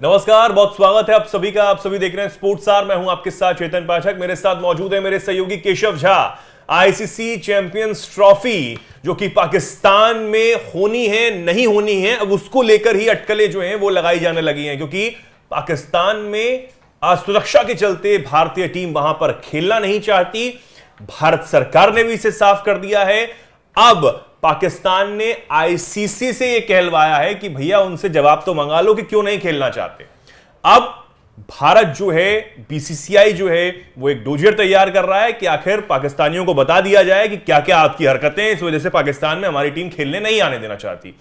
नमस्कार, बहुत स्वागत है आप सभी का। आप सभी देख रहे हैं स्पोर्ट्सआवर। मैं हूं आपके साथ चेतन पाठक। मेरे साथ मौजूद है मेरे सहयोगी Keshav Jha. ICC champions trophy जो कि पाकिस्तान में होनी है नहीं होनी है, अब उसको लेकर ही अटकलें जो हैं वो लगाई जाने लगी हैं, क्योंकि पाकिस्तान में सुरक्षा के चलते भारतीय टीम वहां पर खेलना नहीं चाहती। भारत सरकार ने भी इसे साफ कर दिया है। अब पाकिस्तान ने आईसीसी से यह कहलवाया है कि भैया उनसे जवाब तो मंगा लो कि क्यों नहीं खेलना चाहते। अब भारत जो है, बीसीसीआई जो है, वो एक डोजियर तैयार कर रहा है कि आखिर पाकिस्तानियों को बता दिया जाए कि क्या क्या आपकी हरकतें हैं, इस वजह से पाकिस्तान में हमारी टीम खेलने नहीं आने देना चाहती।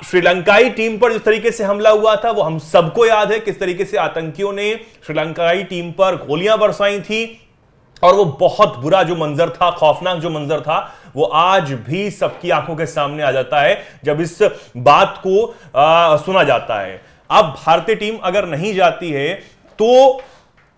श्रीलंकाई टीम पर जिस तरीके से हमला हुआ था वो हम सबको याद है, किस तरीके से आतंकियों ने श्रीलंकाई टीम पर गोलियां बरसाई थी, और वो बहुत बुरा जो मंजर था, खौफनाक जो मंजर था, वो आज भी सबकी आंखों के सामने आ जाता है जब इस बात को सुना जाता है। अब भारतीय टीम अगर नहीं जाती है तो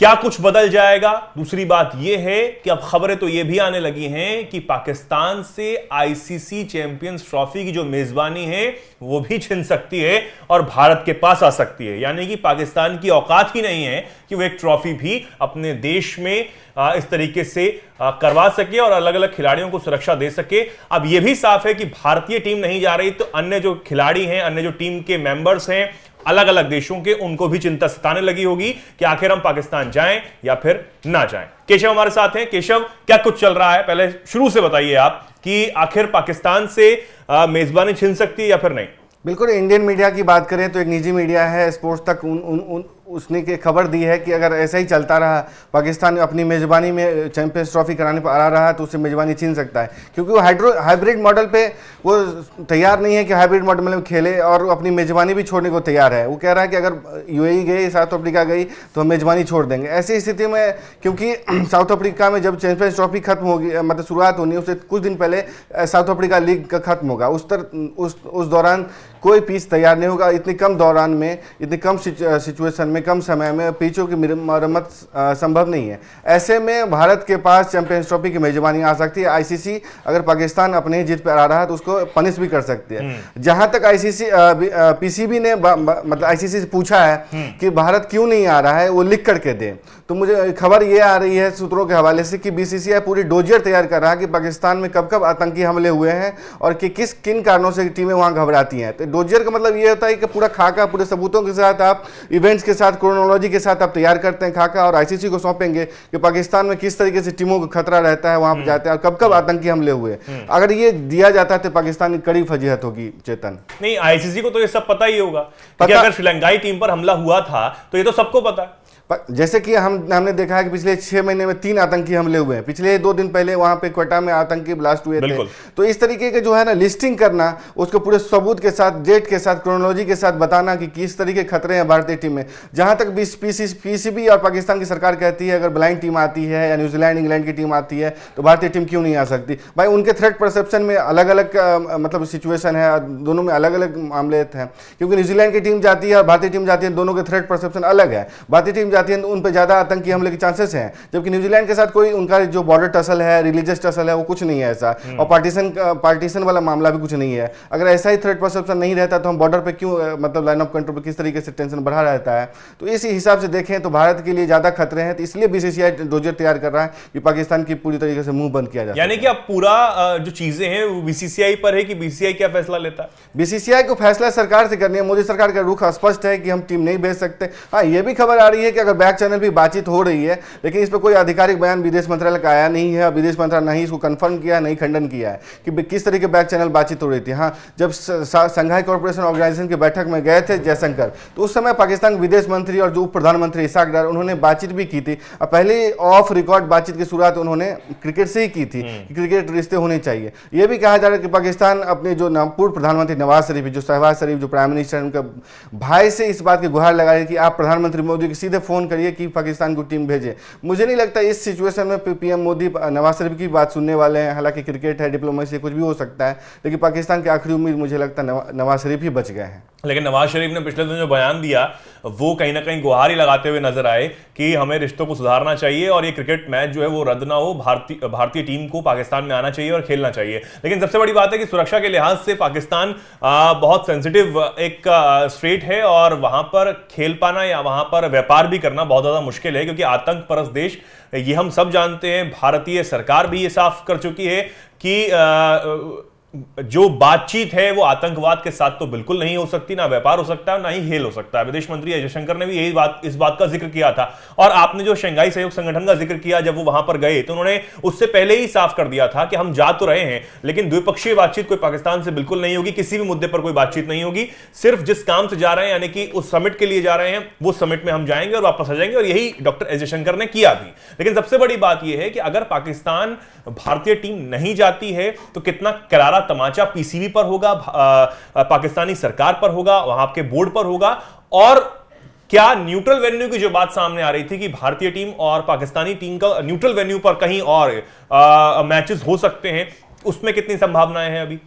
क्या कुछ बदल जाएगा? दूसरी बात यह है कि अब खबरें तो यह भी आने लगी हैं कि पाकिस्तान से आईसीसी चैंपियंस ट्रॉफी की जो मेजबानी है वो भी छिन सकती है और भारत के पास आ सकती है। यानी कि पाकिस्तान की औकात ही नहीं है कि वो एक ट्रॉफी भी अपने देश में इस तरीके से करवा सके और अलग अलग खिलाड़ियों को सुरक्षा दे सके। अब यह भी साफ है कि भारतीय टीम नहीं जा रही तो अन्य जो खिलाड़ी हैं, अन्य जो टीम के मेंबर्स हैं अलग अलग देशों के, उनको भी चिंता सताने लगी होगी कि आखिर हम पाकिस्तान जाएं या फिर ना जाएं। केशव हमारे साथ हैं। केशव, क्या कुछ चल रहा है? पहले शुरू से बताइए आप कि आखिर पाकिस्तान से मेजबानी छिन सकती है या फिर नहीं? बिल्कुल। इंडियन मीडिया की बात करें तो एक निजी मीडिया है स्पोर्ट्स तक, उसने के खबर दी है कि अगर ऐसा ही चलता रहा, पाकिस्तान अपनी मेज़बानी में चैंपियंस ट्रॉफी कराने पर आ रहा तो उससे मेज़बानी छीन सकता है, क्योंकि वो हाइब्रिड मॉडल पे वो तैयार नहीं है कि हाइब्रिड मॉडल में खेले, और अपनी मेज़बानी भी छोड़ने को तैयार है। वो कह रहा है कि अगर यूएई गई, साउथ अफ्रीका गई तो हम मेज़बानी छोड़ देंगे। ऐसी स्थिति में, क्योंकि साउथ अफ्रीका में जब चैंपियंस ट्रॉफी खत्म होगी, मतलब शुरुआत होनी है, उससे कुछ दिन पहले साउथ अफ्रीका लीग का खत्म होगा। उस दौरान कोई पिच तैयार नहीं होगा। इतनी कम दौरान में, इतनी कम सिचुएशन में, कम समय में पिचों की मरम्मत संभव नहीं है। ऐसे में भारत के पास चैंपियंस ट्रॉफी की मेजबानी आ सकती है। आईसीसी अगर पाकिस्तान अपने जिद पर आ रहा है तो उसको पनिश भी कर सकती है। जहां तक आईसीसी पीसीबी ने मतलब आईसीसी से पूछा है कि भारत क्यों नहीं आ रहा है, वो लिख करके दे, तो मुझे खबर ये आ रही है सूत्रों के हवाले से कि बीसीसीआई पूरी डोजियर तैयार कर रहा है कि पाकिस्तान में कब कब आतंकी हमले हुए हैं और कि किन कारणों से टीमें वहां घबराती हैं। तो डोजियर का मतलब ये होता है कि पूरा खाका, पूरे सबूतों के साथ, आप इवेंट्स के साथ, क्रोनोलॉजी के साथ आप तैयार करते हैं खाका, और आईसीसी को सौंपेंगे कि पाकिस्तान में किस तरीके से टीमों को खतरा रहता है, वहां पर जाते हैं, और कब कब आतंकी हमले हुए। अगर ये दिया जाता है तो पाकिस्तान की कड़ी फजीहत होगी। चेतन, नहीं, आईसीसी को तो ये सब पता ही होगा, अगर श्रीलंकाई टीम पर हमला हुआ था तो ये तो सबको पता है। जैसे कि हमने देखा है कि पिछले 6 महीने में 3 आतंकी हमले हुए हैं। पिछले 2 दिन पहले वहां पे क्वेटा में आतंकी ब्लास्ट हुए थे। तो इस तरीके के जो है ना लिस्टिंग करना, उसको पूरे सबूत के साथ, डेट के साथ, क्रोनोलॉजी के साथ बताना कि किस तरीके खतरे हैं भारतीय टीम में। जहां तक पीसीबी और पाकिस्तान की सरकार कहती है अगर ब्लाइंड टीम आती है या न्यूजीलैंड इंग्लैंड की टीम आती है तो भारतीय टीम क्यों नहीं आ सकती। भाई, उनके थ्रेट परसेप्शन में अलग अलग मतलब सिचुएशन है, दोनों में अलग अलग मामले हैं। क्योंकि न्यूजीलैंड की टीम जाती है और भारतीय टीम जाती है, दोनों के थ्रेट परसेप्शन अलग है। भारतीय टीम जाती है उन पर ज्यादा आतंकी हमले के चांसेस हैं, जबकि न्यूजीलैंड के साथ कोई उनका जो बॉर्डर टसल है, रिलीजियस टसल है, वो कुछ नहीं है ऐसा, और पार्टीशन वाला मामला भी कुछ नहीं है। अगर ऐसा ही थ्रेट परसेप्शन नहीं रहता तो हम बॉर्डर पे क्यों, मतलब लाइन ऑफ कंट्रोल पे किस तरीके से टेंशन बढ़ा रहता है। तो इसी हिसाब से देखें तो भारत के लिए ज्यादा खतरे हैं, तो इसलिए बीसीसीआई डोजियर तैयार कर रहा है कि पाकिस्तान की पूरी तरीके से मुंह बंद किया जाए। यानी कि अब पूरा जो चीजें हैं वो बीसीसीआई पर है कि बीसीसीआई क्या फैसला लेता है। बीसीसीआई को फैसला सरकार से करनी है। मोदी सरकार का रुख स्पष्ट है कि हम टीम नहीं भेज सकते। हाँ, ये भी खबर आ रही है कि अगर बैक चैनल भी बातचीत हो रही है, लेकिन इस पर कोई आधिकारिक बयान विदेश मंत्रालय का आया नहीं है। विदेश मंत्रालय नहीं इसको कंफर्म किया, नहीं खंडन किया है कि किस तरीके बैक चैनल बातचीत हो रही थी। हाँ, जब संघाई कॉर्पोरेशन ऑर्गेनाइजेशन की बैठक में गए थे जयशंकर, तो उस समय पाकिस्तान के विदेश मंत्री और जो उप प्रधानमंत्री इसाक डार, उन्होंने बातचीत भी की थी। और पहले ऑफ रिकॉर्ड बातचीत की शुरुआत उन्होंने क्रिकेट से ही की थी कि क्रिकेट रिश्ते होने चाहिए। यह भी कहा जा रहा है कि पाकिस्तान अपने जो पूर्व प्रधानमंत्री नवाज शरीफ, जो शहबाज शरीफ जो प्राइम मिनिस्टर, उनका भाई से इस बात की गुहार लगा रही कि आप प्रधानमंत्री मोदी को सीधे फोन फोन करिए कि पाकिस्तान को टीम भेजे। मुझे नहीं लगता इस सिचुएशन में पीएम मोदी नवाज शरीफ की बात सुनने वाले हैं। हालांकि क्रिकेट है, डिप्लोमेसी कुछ भी हो सकता है, लेकिन पाकिस्तान की आखिरी उम्मीद मुझे लगता है नवाज शरीफ ही बच गए हैं। लेकिन नवाज शरीफ ने पिछले दिन जो बयान दिया वो कहीं ना कहीं गुहार ही लगाते हुए नजर आए कि हमें रिश्तों को सुधारना चाहिए और ये क्रिकेट मैच जो है वो रद्द ना हो, भारतीय टीम को पाकिस्तान में आना चाहिए और खेलना चाहिए। लेकिन सबसे बड़ी बात है कि सुरक्षा के लिहाज से पाकिस्तान बहुत सेंसिटिव एक स्टेट है और वहां पर खेल पाना या वहां पर व्यापार भी करना बहुत ज्यादा मुश्किल है, क्योंकि आतंक परस्त देश, ये हम सब जानते हैं। भारतीय सरकार भी ये साफ कर चुकी है कि जो बातचीत है वो आतंकवाद के साथ तो बिल्कुल नहीं हो सकती, ना व्यापार हो सकता है, ना ही खेल हो सकता है। विदेश मंत्री एस जयशंकर ने भी इस बात का जिक्र किया था। और आपने जो शंघाई सहयोग संगठन का जिक्र किया, जब वो वहां पर गए तो उन्होंने उससे पहले ही साफ कर दिया था कि हम जा तो रहे हैं लेकिन द्विपक्षीय बातचीत कोई पाकिस्तान से बिल्कुल नहीं होगी, किसी भी मुद्दे पर कोई बातचीत नहीं होगी। सिर्फ जिस काम से जा रहे हैं, यानी कि उस समिट के लिए जा रहे हैं, वो समिट में हम जाएंगे और वापस आ जाएंगे, और यही डॉक्टर एस जयशंकर ने किया भी। लेकिन सबसे बड़ी बात यह है कि अगर पाकिस्तान भारतीय टीम नहीं जाती है तो कितना करारा तमाचा पीसीबी पर होगा, पाकिस्तानी सरकार पर होगा, वहां आपके बोर्ड पर होगा। और क्या न्यूट्रल वेन्यू की जो बात सामने आ रही थी कि भारतीय टीम और पाकिस्तानी टीम का न्यूट्रल वेन्यू पर कहीं और मैचेस हो सकते हैं, उसमें कितनी संभावनाएं हैं अभी?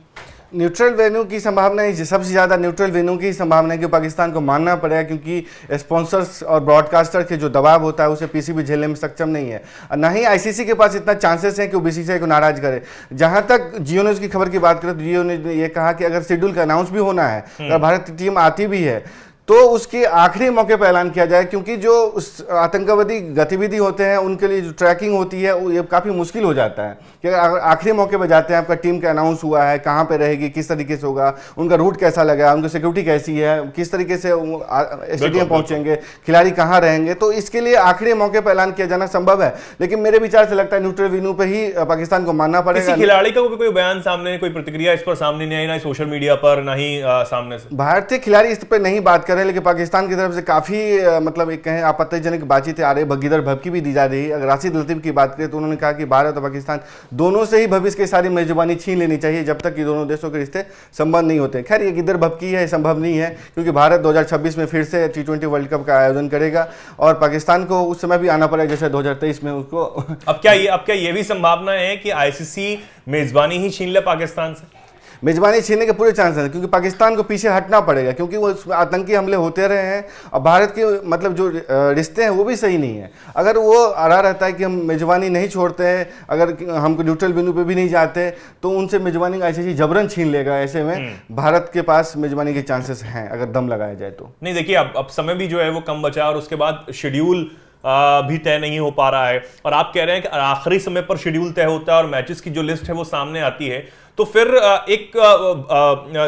न्यूट्रल वेन्यू की संभावना है, सबसे ज़्यादा न्यूट्रल वेन्यू की संभावना है कि पाकिस्तान को मानना पड़ेगा, क्योंकि स्पॉन्सर्स और ब्रॉडकास्टर के जो दबाव होता है उसे पीसीबी झेलने में सक्षम नहीं है। और ना ही आईसीसी के पास इतना चांसेस है कि वो बीसीसीआई को नाराज करे। जहां तक जियो न्यूज़ की खबर की बात करें तो जियो न्यूज़ ने यह कहा कि अगर शेड्यूल का अनाउंस भी होना है, अगर भारत की टीम आती भी है तो उसके आखिरी मौके पर ऐलान किया जाए, क्योंकि जो उस आतंकवादी गतिविधि होते हैं उनके लिए जो ट्रैकिंग होती है वो ये काफ़ी मुश्किल हो जाता है कि अगर आखिरी मौके पर जाते हैं, आपका टीम का अनाउंस हुआ है, कहाँ पे रहेगी, किस तरीके से होगा, उनका रूट कैसा लगा, उनकी सिक्योरिटी कैसी है, किस तरीके से स्टेडियम पहुंचेंगे, खिलाड़ी कहाँ रहेंगे, तो इसके लिए आखिरी मौके पर ऐलान किया जाना संभव है। लेकिन मेरे विचार से लगता है न्यूट्रल वेन्यू पर ही पाकिस्तान को मानना पड़ेगा। खिलाड़ी का कोई बयान सामने, कोई प्रतिक्रिया इस पर सामने नहीं आई, ना सोशल मीडिया पर, ना ही सामने से भारतीय खिलाड़ी इस पर नहीं बात कर रहे, लेकिन पाकिस्तान की तरफ से काफी मतलब एक कहें आपत्तिजनक बातचीतें आ रही है, भगीरथ भभकी भी दी जा रही है। अगर राशिद लतीफ की बात करें तो उन्होंने कहा कि भारत और पाकिस्तान दोनों से ही भविष्य की सारी मेजबानी छीन लेनी चाहिए जब तक कि दोनों देशों के रिश्ते संबंध नहीं होते। खैर ये गिदर भभकी है, संभव नहीं है, क्योंकि भारत 2026 में फिर से T20 वर्ल्ड कप का आयोजन करेगा और पाकिस्तान को उस समय भी आना पड़ेगा जैसे 2023 में उसको। अब क्या ये भी संभावना है कि आईसीसी मेजबानी ही छीन ले पाकिस्तान से? मेजबानी छीनने के पूरे चांस हैं, क्योंकि पाकिस्तान को पीछे हटना पड़ेगा, क्योंकि वो आतंकी हमले होते रहे हैं और भारत के मतलब जो रिश्ते हैं वो भी सही नहीं है। अगर वो आ रहा रहता है कि हम मेजबानी नहीं छोड़ते हैं, अगर हमको न्यूट्रल वेन्यू पे भी नहीं जाते, तो उनसे मेजबानी आईसीसी जबरन छीन लेगा। ऐसे में भारत के पास मेजबानी के चांसेस हैं अगर दम लगाया जाए तो। नहीं देखिए, अब समय भी जो है वो कम बचा और उसके बाद शेड्यूल भी तय नहीं हो पा रहा है, और आप कह रहे हैं कि आखिरी समय पर शेड्यूल तय होता है और मैचेस की जो लिस्ट है वो सामने आती है, तो फिर एक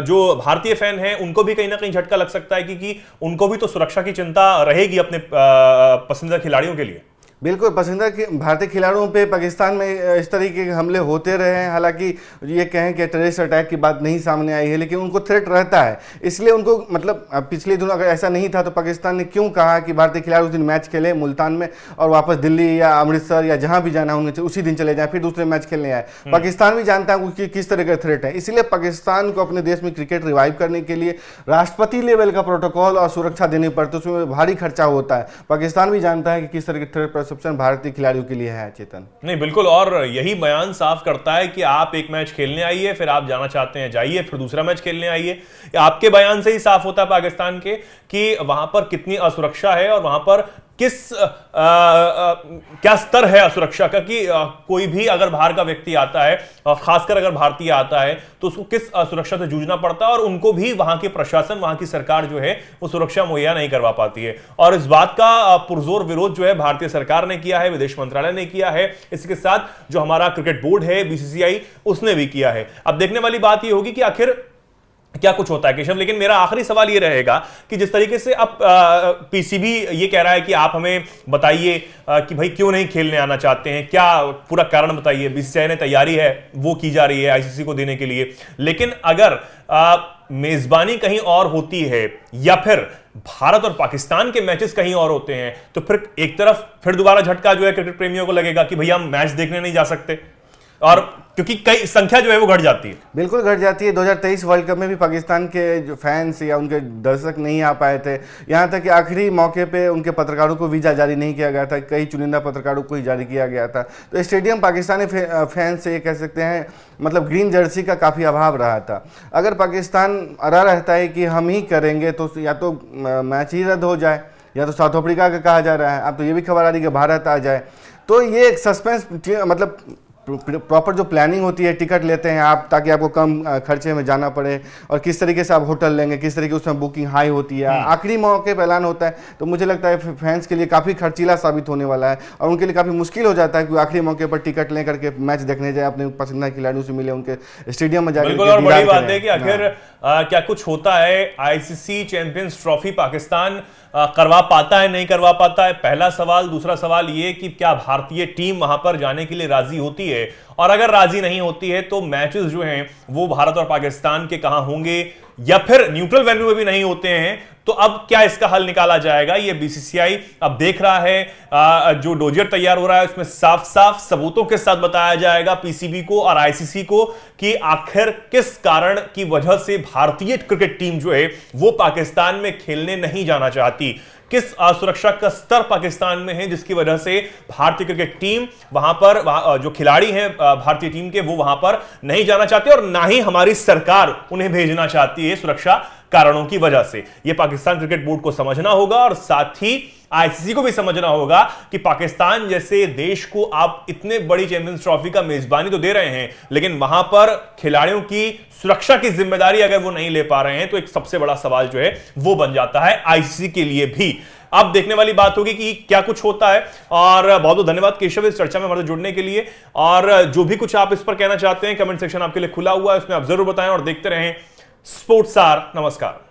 जो भारतीय फैन है उनको भी कहीं ना कहीं झटका लग सकता है, क्योंकि उनको भी तो सुरक्षा की चिंता रहेगी अपने पसंदीदा खिलाड़ियों के लिए। बिल्कुल, पसंदीदा भारतीय खिलाड़ियों पे पाकिस्तान में इस तरीके के हमले होते रहे हैं। हालांकि ये कहें कि टेररिस्ट अटैक की बात नहीं सामने आई है, लेकिन उनको थ्रेट रहता है, इसलिए उनको मतलब पिछले दिनों अगर ऐसा नहीं था तो पाकिस्तान ने क्यों कहा कि भारतीय खिलाड़ी उस दिन मैच खेले मुल्तान में और वापस दिल्ली या अमृतसर या जहाँ भी जाना उन्हें उसी दिन चले जाए, फिर दूसरे मैच खेलने आए। पाकिस्तान भी जानता है कि किस तरह का थ्रेट है, इसलिए पाकिस्तान को अपने देश में क्रिकेट रिवाइव करने के लिए राष्ट्रपति लेवल का प्रोटोकॉल और सुरक्षा देनी पड़ती है, उसमें भारी खर्चा होता है। पाकिस्तान भी जानता है कि किस तरह के थ्रेट भारतीय खिलाड़ियों के लिए है। चेतन नहीं, बिल्कुल, और यही बयान साफ करता है कि आप एक मैच खेलने आइए, फिर आप जाना चाहते हैं जाइए, फिर दूसरा मैच खेलने आइए। आपके बयान से ही साफ होता है पाकिस्तान के कि वहां पर कितनी असुरक्षा है और वहां पर किस क्या स्तर है असुरक्षा का, कि कोई भी अगर बाहर का व्यक्ति आता है और खासकर अगर भारतीय आता है तो उसको किस सुरक्षा से जूझना पड़ता है, और उनको भी वहां के प्रशासन, वहां की सरकार जो है वो सुरक्षा मुहैया नहीं करवा पाती है। और इस बात का पुरजोर विरोध जो है भारतीय सरकार ने किया है, विदेश मंत्रालय ने किया है, इसके साथ जो हमारा क्रिकेट बोर्ड है बीसीसीआई उसने भी किया है। अब देखने वाली बात यह होगी कि आखिर क्या कुछ होता है केशव। लेकिन मेरा आखिरी सवाल ये रहेगा कि जिस तरीके से अब पीसीबी ये कह रहा है कि आप हमें बताइए कि भाई क्यों नहीं खेलने आना चाहते हैं, क्या पूरा कारण बताइए। बीसीसीआई ने तैयारी है वो की जा रही है आईसीसी को देने के लिए, लेकिन अगर मेजबानी कहीं और होती है या फिर भारत और पाकिस्तान के मैचेस कहीं और होते हैं, तो फिर एक तरफ फिर दोबारा झटका जो है क्रिकेट प्रेमियों को लगेगा कि भैया हम मैच देखने नहीं जा सकते। और क्योंकि कई संख्या जो है वो घट जाती है। बिल्कुल घट जाती है। 2023 वर्ल्ड कप में भी पाकिस्तान के जो फैंस या उनके दर्शक नहीं आ पाए थे, यहाँ तक कि आखिरी मौके पे उनके पत्रकारों को वीज़ा जारी नहीं किया गया था, कई चुनिंदा पत्रकारों को ही जारी किया गया था। तो स्टेडियम पाकिस्तानी फैंस से ये कह सकते हैं मतलब ग्रीन जर्सी का काफ़ी अभाव रहा था। अगर पाकिस्तान अड़ा रहता है कि हम ही करेंगे तो या तो मैच ही रद्द हो जाए या तो साउथ अफ्रीका का कहा जा रहा है, अब तो ये भी खबर आ रही है कि भारत आ जाए। तो ये एक सस्पेंस मतलब प्रॉपर जो प्लानिंग होती है, टिकट लेते हैं आप ताकि आपको कम खर्चे में जाना पड़े, और किस तरीके से आप होटल लेंगे, किस तरीके उसमें बुकिंग हाई होती है, आखिरी मौके पर ऐलान होता है। तो मुझे लगता है फैंस के लिए काफ़ी खर्चीला साबित होने वाला है और उनके लिए काफ़ी मुश्किल हो जाता है कि आखिरी मौके पर टिकट ले करके मैच देखने जाए, अपने पसंदीदा खिलाड़ियों से मिले, उनके स्टेडियम में जाकर। और बड़ी बात है कि आखिर क्या कुछ होता है, आईसीसी चैंपियंस ट्रॉफी पाकिस्तान करवा पाता है, नहीं करवा पाता है, पहला सवाल। दूसरा सवाल ये कि क्या भारतीय टीम वहां पर जाने के लिए राजी होती है, और अगर राजी नहीं होती है तो मैचेस जो हैं वो भारत और पाकिस्तान के कहां होंगे, या फिर न्यूट्रल वेन्यू में भी नहीं होते हैं, तो अब क्या इसका हल निकाला जाएगा, ये बीसीसीआई अब देख रहा है। जो डोजियर तैयार हो रहा है उसमें साफ साफ सबूतों के साथ बताया जाएगा पीसीबी को और आईसीसी को कि आखिर किस कारण की वजह से भारतीय क्रिकेट टीम जो है वो पाकिस्तान में खेलने नहीं जाना चाहती, किस सुरक्षा का स्तर पाकिस्तान में है जिसकी वजह से भारतीय क्रिकेट टीम वहां पर जो खिलाड़ी हैं भारतीय टीम के वो वहां पर नहीं जाना चाहते, और ना ही हमारी सरकार उन्हें भेजना चाहती है सुरक्षा कारणों की वजह से। यह पाकिस्तान क्रिकेट बोर्ड को समझना होगा और साथ ही आईसीसी को भी समझना होगा कि पाकिस्तान जैसे देश को आप इतने बड़ी चैंपियंस ट्रॉफी का मेजबानी तो दे रहे हैं, लेकिन वहां पर खिलाड़ियों की सुरक्षा की जिम्मेदारी अगर वो नहीं ले पा रहे हैं तो एक सबसे बड़ा सवाल जो है वो बन जाता है आईसीसी के लिए भी। अब देखने वाली बात होगी कि क्या कुछ होता है। और बहुत बहुत धन्यवाद केशव इस चर्चा में हमारे जुड़ने के लिए, और जो भी कुछ आप इस पर कहना चाहते हैं कमेंट सेक्शन आपके लिए खुला हुआ है, उसमें आप जरूर बताएं और देखते रहें स्पोर्ट्स स्टार। नमस्कार।